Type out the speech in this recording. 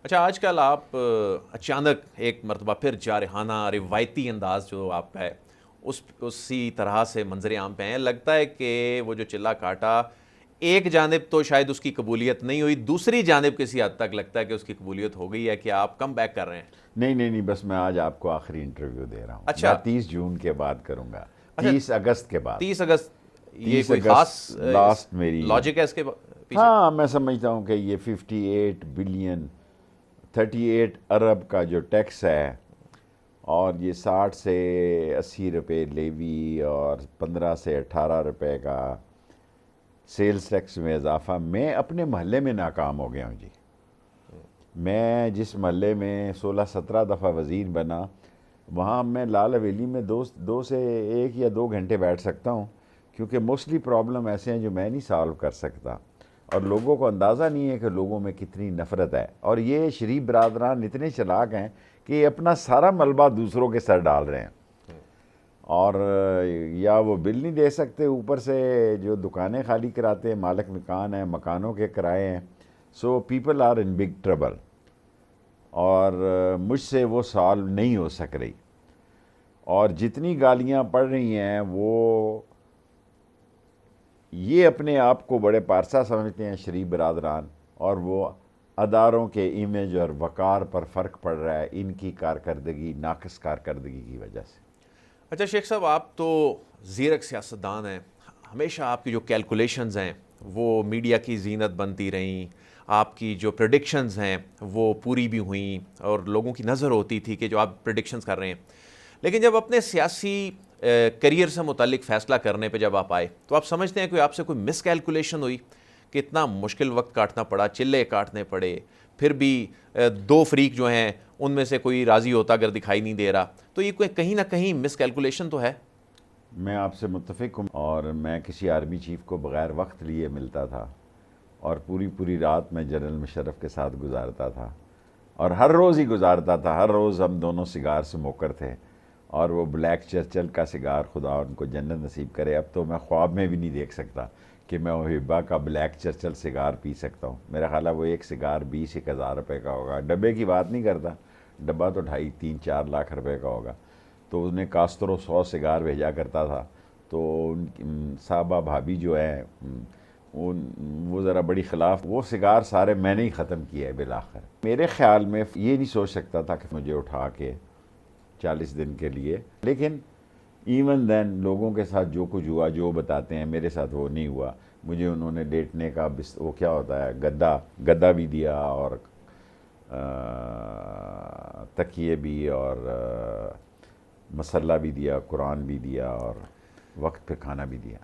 اچھا، آج کل آپ اچانک ایک مرتبہ پھر جارحانہ روایتی انداز جو آپ کا ہے اسی طرح سے منظر عام پہ ہیں. لگتا ہے کہ وہ جو چلا کاٹا ایک جانب تو شاید اس کی قبولیت نہیں ہوئی، دوسری جانب کسی حد تک لگتا ہے کہ اس کی قبولیت ہو گئی ہے کہ آپ کم بیک کر رہے ہیں. نہیں نہیں نہیں، بس میں آج آپ کو آخری انٹرویو دے رہا ہوں. میں اچھا 30 جون کے بعد کروں گا، اچھا. 30 اگست کے بعد. 30 اگست. یہ تیس کوئی خاص اگست لاسٹ میری. لاجک ہے اس کے پیچھے؟ ہاں میں سمجھتا ہوں کہ یہ 58 بلین 38 ارب کا جو ٹیکس ہے، اور یہ 60 سے 80 روپے لیوی اور 15 سے 18 روپے کا سیلز ٹیکس میں اضافہ. میں اپنے محلے میں ناکام ہو گیا ہوں جی. میں جس محلے میں 16-17 دفعہ وزیر بنا، وہاں میں لال حویلی میں دو سے 1 یا 2 گھنٹے بیٹھ سکتا ہوں، کیونکہ موسٹلی پرابلم ایسے ہیں جو میں نہیں سالو کر سکتا، اور لوگوں کو اندازہ نہیں ہے کہ لوگوں میں کتنی نفرت ہے. اور یہ شریف برادران اتنے چلاک ہیں کہ یہ اپنا سارا ملبہ دوسروں کے سر ڈال رہے ہیں، اور یا وہ بل نہیں دے سکتے، اوپر سے جو دکانیں خالی کراتے ہیں، مالک مکان ہیں، مکانوں کے کرائے ہیں. So people are in big trouble, اور مجھ سے وہ سالو نہیں ہو سک رہی. اور جتنی گالیاں پڑ رہی ہیں وہ یہ اپنے آپ کو بڑے پارسا سمجھتے ہیں شریف برادران، اور وہ اداروں کے امیج اور وقار پر فرق پڑ رہا ہے ان کی کارکردگی، ناقص کارکردگی کی وجہ سے. اچھا شیخ صاحب، آپ تو زیرک سیاستدان ہیں. ہمیشہ آپ کی جو کیلکولیشنز ہیں وہ میڈیا کی زینت بنتی رہیں، آپ کی جو پریڈکشنز ہیں وہ پوری بھی ہوئیں، اور لوگوں کی نظر ہوتی تھی کہ جو آپ پریڈکشنز کر رہے ہیں. لیکن جب اپنے سیاسی کریئر سے متعلق فیصلہ کرنے پہ جب آپ آئے تو آپ سمجھتے ہیں کہ آپ سے کوئی مس کیلکولیشن ہوئی کہ اتنا مشکل وقت کاٹنا پڑا، چلے کاٹنے پڑے، پھر بھی دو فریق جو ہیں ان میں سے کوئی راضی ہوتا اگر دکھائی نہیں دے رہا، تو یہ کوئی کہیں نہ کہیں مس کیلکولیشن تو ہے؟ میں آپ سے متفق ہوں، اور میں کسی آرمی چیف کو بغیر وقت لیے ملتا تھا، اور پوری رات میں جنرل مشرف کے ساتھ گزارتا تھا، اور ہر روز ہی گزارتا تھا. ہر روز ہم دونوں سگار سموکر تھے، اور وہ بلیک چرچل کا سگار، خدا ان کو جنت نصیب کرے. اب تو میں خواب میں بھی نہیں دیکھ سکتا کہ میں محبہ کا بلیک چرچل سگار پی سکتا ہوں. میرا خیال ہے وہ ایک سگار 20-1 ہزار روپے کا ہوگا. ڈبے کی بات نہیں کرتا، ڈبہ تو 2.5-3-4 لاکھ روپے کا ہوگا. تو اس نے کاسترو 100 سگار بھیجا کرتا تھا. تو صاحبہ بھابھی جو ہے وہ ذرا بڑی خلاف، وہ سگار سارے میں نے ہی ختم کیا ہے بالآخر. میرے خیال میں یہ نہیں سوچ سکتا تھا کہ مجھے اٹھا کے 40 دن کے لیے، لیکن ایون دین لوگوں کے ساتھ جو کچھ ہوا، جو بتاتے ہیں، میرے ساتھ وہ نہیں ہوا. مجھے انہوں نے لیٹنے کا وہ کیا ہوتا ہے، گدا بھی دیا، اور تکیے بھی، اور مسلح بھی دیا، قرآن بھی دیا، اور وقت پہ کھانا بھی دیا.